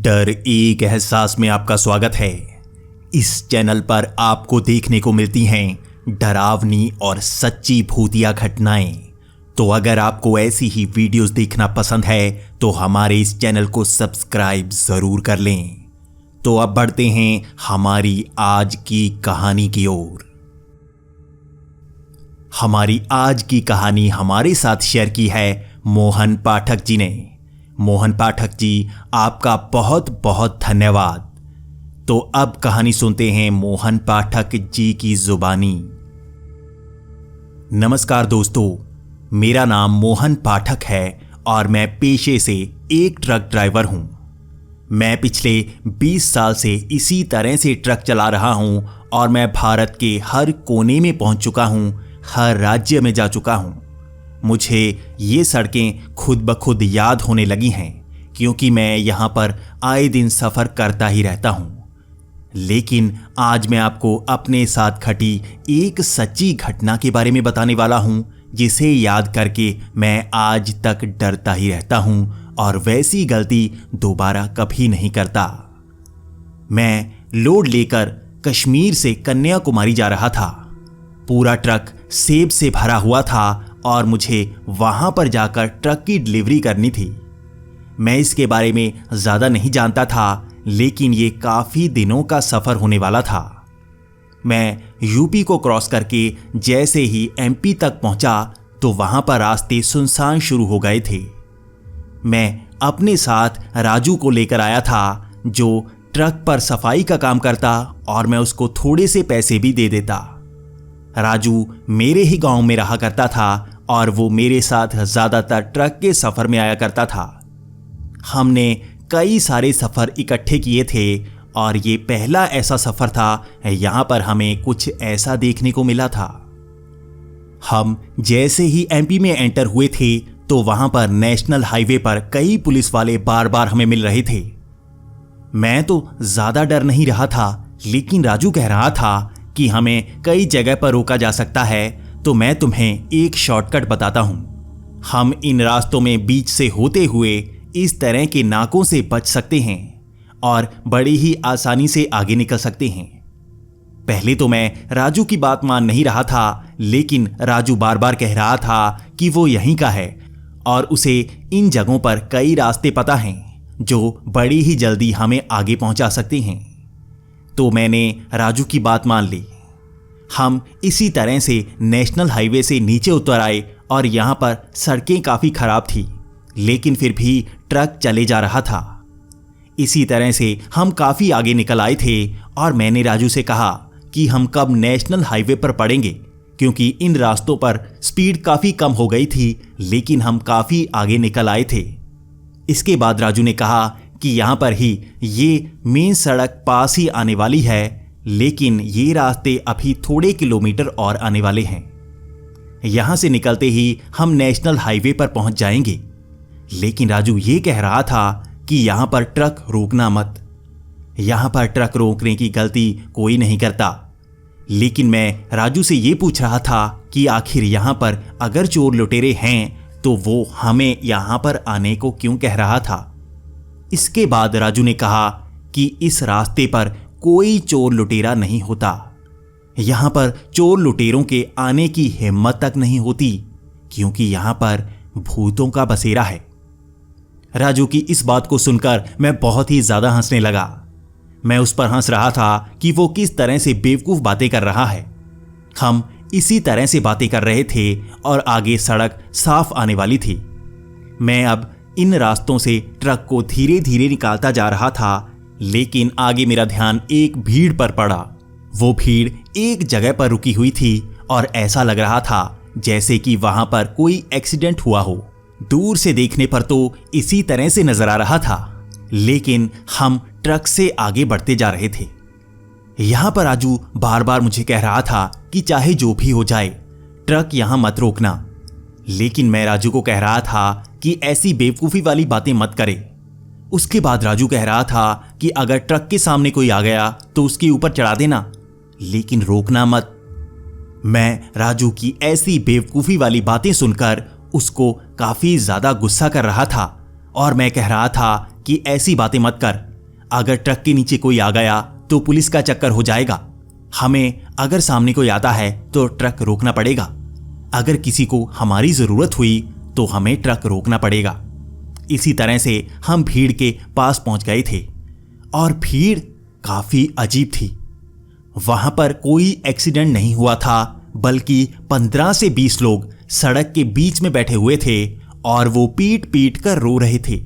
डर एक एहसास में आपका स्वागत है। इस चैनल पर आपको देखने को मिलती हैं डरावनी और सच्ची भूतिया घटनाएं। तो अगर आपको ऐसी ही वीडियोस देखना पसंद है तो हमारे इस चैनल को सब्सक्राइब जरूर कर लें। तो अब बढ़ते हैं हमारी आज की कहानी की ओर। हमारी आज की कहानी हमारे साथ शेयर की है मोहन पाठक जी ने। मोहन पाठक जी, आपका बहुत बहुत धन्यवाद। तो अब कहानी सुनते हैं मोहन पाठक जी की जुबानी। नमस्कार दोस्तों, मेरा नाम मोहन पाठक है और मैं पेशे से एक ट्रक ड्राइवर हूं। मैं पिछले 20 साल से इसी तरह से ट्रक चला रहा हूं और मैं भारत के हर कोने में पहुंच चुका हूं, हर राज्य में जा चुका हूं। मुझे ये सड़कें खुद ब खुद याद होने लगी हैं क्योंकि मैं यहाँ पर आए दिन सफ़र करता ही रहता हूँ। लेकिन आज मैं आपको अपने साथ घटी एक सच्ची घटना के बारे में बताने वाला हूँ जिसे याद करके मैं आज तक डरता ही रहता हूँ और वैसी गलती दोबारा कभी नहीं करता। मैं लोड लेकर कश्मीर से कन्याकुमारी जा रहा था। पूरा ट्रक सेब से भरा हुआ था और मुझे वहां पर जाकर ट्रक की डिलीवरी करनी थी। मैं इसके बारे में ज़्यादा नहीं जानता था, लेकिन ये काफ़ी दिनों का सफ़र होने वाला था। मैं यूपी को क्रॉस करके जैसे ही एमपी तक पहुंचा तो वहां पर रास्ते सुनसान शुरू हो गए थे। मैं अपने साथ राजू को लेकर आया था जो ट्रक पर सफाई का काम करता और मैं उसको थोड़े से पैसे भी दे देता। राजू मेरे ही गांव में रहा करता था और वो मेरे साथ ज़्यादातर ट्रक के सफ़र में आया करता था। हमने कई सारे सफ़र इकट्ठे किए थे और ये पहला ऐसा सफ़र था यहाँ पर हमें कुछ ऐसा देखने को मिला था। हम जैसे ही एमपी में एंटर हुए थे तो वहाँ पर नेशनल हाईवे पर कई पुलिस वाले बार बार हमें मिल रहे थे। मैं तो ज़्यादा डर नहीं रहा था, लेकिन राजू कह रहा था कि हमें कई जगह पर रोका जा सकता है, तो मैं तुम्हें एक शॉर्टकट बताता हूँ। हम इन रास्तों में बीच से होते हुए इस तरह के नाकों से बच सकते हैं और बड़ी ही आसानी से आगे निकल सकते हैं। पहले तो मैं राजू की बात मान नहीं रहा था, लेकिन राजू बार बार कह रहा था कि वो यहीं का है और उसे इन जगहों पर कई रास्ते पता हैं जो बड़ी ही जल्दी हमें आगे पहुंचा सकते हैं। तो मैंने राजू की बात मान ली। हम इसी तरह से नेशनल हाईवे से नीचे उतर आए और यहाँ पर सड़कें काफ़ी ख़राब थी, लेकिन फिर भी ट्रक चले जा रहा था। इसी तरह से हम काफ़ी आगे निकल आए थे और मैंने राजू से कहा कि हम कब नेशनल हाईवे पर पड़ेंगे, क्योंकि इन रास्तों पर स्पीड काफ़ी कम हो गई थी, लेकिन हम काफ़ी आगे निकल आए थे। इसके बाद राजू ने कहा कि यहाँ पर ही ये मेन सड़क पास ही आने वाली है, लेकिन ये रास्ते अभी थोड़े किलोमीटर और आने वाले हैं। यहाँ से निकलते ही हम नेशनल हाईवे पर पहुँच जाएंगे। लेकिन राजू ये कह रहा था कि यहाँ पर ट्रक रोकना मत। यहाँ पर ट्रक रोकने की गलती कोई नहीं करता। लेकिन मैं राजू से ये पूछ रहा था कि आखिर यहाँ पर अगर चोर लुटेरे हैं तो वो हमें यहाँ पर आने को क्यों कह रहा था। इसके बाद राजू ने कहा कि इस रास्ते पर कोई चोर लुटेरा नहीं होता। यहाँ पर चोर लुटेरों के आने की हिम्मत तक नहीं होती, क्योंकि यहाँ पर भूतों का बसेरा है। राजू की इस बात को सुनकर मैं बहुत ही ज़्यादा हंसने लगा। मैं उस पर हंस रहा था कि वो किस तरह से बेवकूफ़ बातें कर रहा है। हम इसी तरह से बातें कर रहे थे और आगे सड़क साफ आने वाली थी। मैं अब इन रास्तों से ट्रक को धीरे धीरे निकालता जा रहा था, लेकिन आगे मेरा ध्यान एक भीड़ पर पड़ा। वो भीड़ एक जगह पर रुकी हुई थी और ऐसा लग रहा था जैसे कि वहां पर कोई एक्सीडेंट हुआ हो। दूर से देखने पर तो इसी तरह से नजर आ रहा था, लेकिन हम ट्रक से आगे बढ़ते जा रहे थे। यहां पर राजू बार बार मुझे कह रहा था कि चाहे जो भी हो जाए ट्रक यहां मत रोकना, लेकिन मैं राजू को कह रहा था कि ऐसी बेवकूफ़ी वाली बातें मत करे। उसके बाद राजू कह रहा था कि अगर ट्रक के सामने कोई आ गया तो उसके ऊपर चढ़ा देना, लेकिन रोकना मत। मैं राजू की ऐसी बेवकूफ़ी वाली बातें सुनकर उसको काफ़ी ज़्यादा गुस्सा कर रहा था और मैं कह रहा था कि ऐसी बातें मत कर, अगर ट्रक के नीचे कोई आ गया तो पुलिस का चक्कर हो जाएगा। हमें अगर सामने कोई आता है तो ट्रक रोकना पड़ेगा। अगर किसी को हमारी जरूरत हुई तो हमें ट्रक रोकना पड़ेगा। इसी तरह से हम भीड़ के पास पहुंच गए थे और भीड़ काफी अजीब थी। वहां पर कोई एक्सीडेंट नहीं हुआ था, बल्कि 15 से 20 लोग सड़क के बीच में बैठे हुए थे और वो पीट पीट कर रो रहे थे।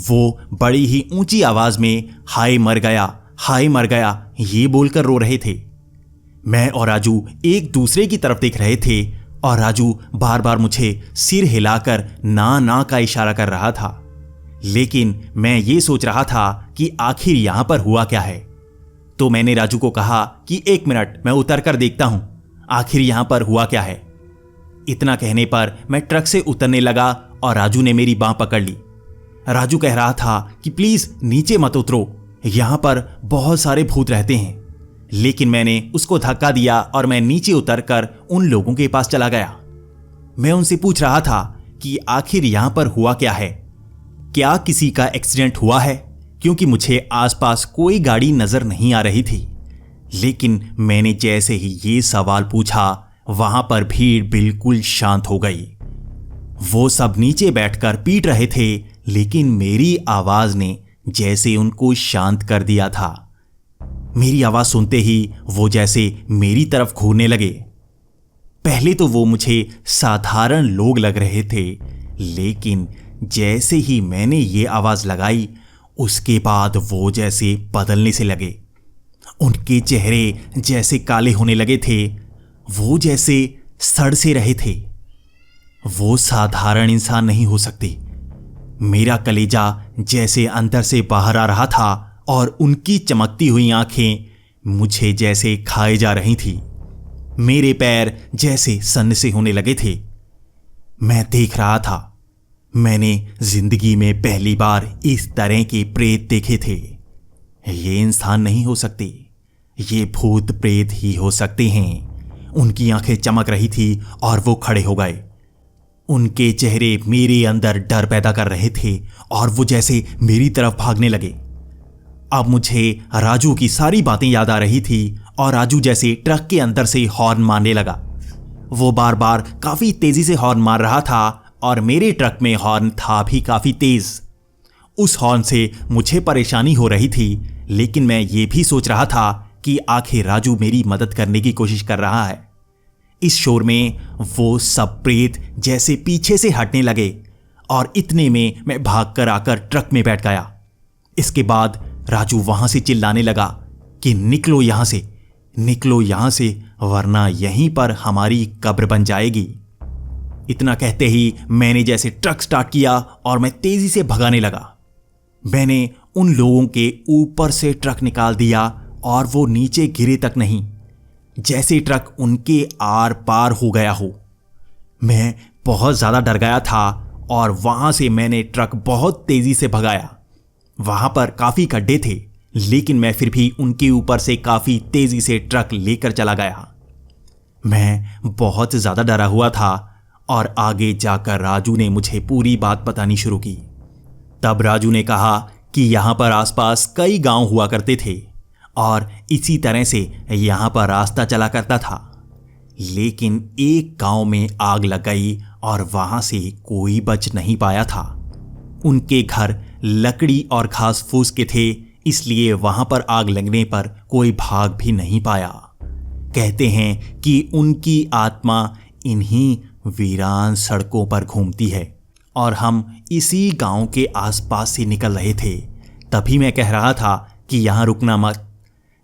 वो बड़ी ही ऊंची आवाज में हाय मर गया ये बोलकर रो रहे थे। मैं और राजू एक दूसरे की तरफ देख रहे थे और राजू बार बार मुझे सिर हिलाकर ना का इशारा कर रहा था। लेकिन मैं ये सोच रहा था कि आखिर यहां पर हुआ क्या है। तो मैंने राजू को कहा कि 1 मिनट, मैं उतर कर देखता हूं आखिर यहां पर हुआ क्या है। इतना कहने पर मैं ट्रक से उतरने लगा और राजू ने मेरी बांह पकड़ ली। राजू कह रहा था कि प्लीज नीचे मत उतरो, यहां पर बहुत सारे भूत रहते हैं। लेकिन मैंने उसको धक्का दिया और मैं नीचे उतरकर उन लोगों के पास चला गया। मैं उनसे पूछ रहा था कि आखिर यहां पर हुआ क्या है, क्या किसी का एक्सीडेंट हुआ है, क्योंकि मुझे आसपास कोई गाड़ी नजर नहीं आ रही थी। लेकिन मैंने जैसे ही ये सवाल पूछा, वहां पर भीड़ बिल्कुल शांत हो गई। वो सब नीचे बैठकर पीट रहे थे, लेकिन मेरी आवाज ने जैसे उनको शांत कर दिया था। मेरी आवाज सुनते ही वो जैसे मेरी तरफ घूरने लगे। पहले तो वो मुझे साधारण लोग लग रहे थे, लेकिन जैसे ही मैंने ये आवाज लगाई उसके बाद वो जैसे बदलने से लगे। उनके चेहरे जैसे काले होने लगे थे, वो जैसे सड़ से रहे थे। वो साधारण इंसान नहीं हो सकते। मेरा कलेजा जैसे अंदर से बाहर आ रहा था और उनकी चमकती हुई आंखें मुझे जैसे खाए जा रही थी। मेरे पैर जैसे सन्न से होने लगे थे। मैं देख रहा था, मैंने जिंदगी में पहली बार इस तरह के प्रेत देखे थे। ये इंसान नहीं हो सकते, ये भूत प्रेत ही हो सकते हैं। उनकी आंखें चमक रही थी और वो खड़े हो गए। उनके चेहरे मेरे अंदर डर पैदा कर रहे थे और वो जैसे मेरी तरफ भागने लगे। अब मुझे राजू की सारी बातें याद आ रही थी और राजू जैसे ट्रक के अंदर से हॉर्न मारने लगा। वो बार बार काफी तेजी से हॉर्न मार रहा था और मेरे ट्रक में हॉर्न था भी काफी तेज। उस हॉर्न से मुझे परेशानी हो रही थी, लेकिन मैं ये भी सोच रहा था कि आखिर राजू मेरी मदद करने की कोशिश कर रहा है। इस शोर में वो सब प्रेत जैसे पीछे से हटने लगे और इतने में मैं भागकर आकर ट्रक में बैठ गया। इसके बाद राजू वहां से चिल्लाने लगा कि निकलो यहां से, वरना यहीं पर हमारी कब्र बन जाएगी। इतना कहते ही मैंने जैसे ट्रक स्टार्ट किया और मैं तेजी से भगाने लगा। मैंने उन लोगों के ऊपर से ट्रक निकाल दिया और वो नीचे गिरे तक नहीं, जैसे ट्रक उनके आर पार हो गया हो। मैं बहुत ज्यादा डर गया था और वहां से मैंने ट्रक बहुत तेजी से भगाया। वहां पर काफी गड्ढे थे, लेकिन मैं फिर भी उनके ऊपर से काफी तेजी से ट्रक लेकर चला गया। मैं बहुत ज्यादा डरा हुआ था और आगे जाकर राजू ने मुझे पूरी बात बतानी शुरू की। तब राजू ने कहा कि यहां पर आसपास कई गांव हुआ करते थे और इसी तरह से यहां पर रास्ता चला करता था। लेकिन एक गांव में आग लग गई और वहां से कोई बच नहीं पाया था। उनके घर लकड़ी और घास फूस के थे, इसलिए वहां पर आग लगने पर कोई भाग भी नहीं पाया। कहते हैं कि उनकी आत्मा इन्हीं वीरान सड़कों पर घूमती है और हम इसी गांव के आसपास से निकल रहे थे। तभी मैं कह रहा था कि यहां रुकना मत,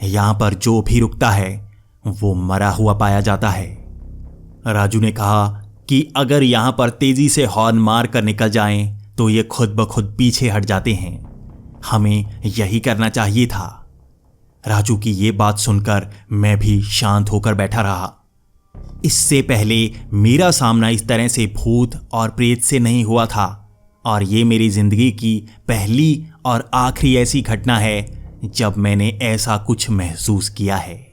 यहां पर जो भी रुकता है वो मरा हुआ पाया जाता है। राजू ने कहा कि अगर यहां पर तेजी से हॉर्न मार कर निकल जाएं तो ये खुद ब खुद पीछे हट जाते हैं। हमें यही करना चाहिए था। राजू की ये बात सुनकर मैं भी शांत होकर बैठा रहा। इससे पहले मेरा सामना इस तरह से भूत और प्रेत से नहीं हुआ था और ये मेरी जिंदगी की पहली और आखिरी ऐसी घटना है जब मैंने ऐसा कुछ महसूस किया है।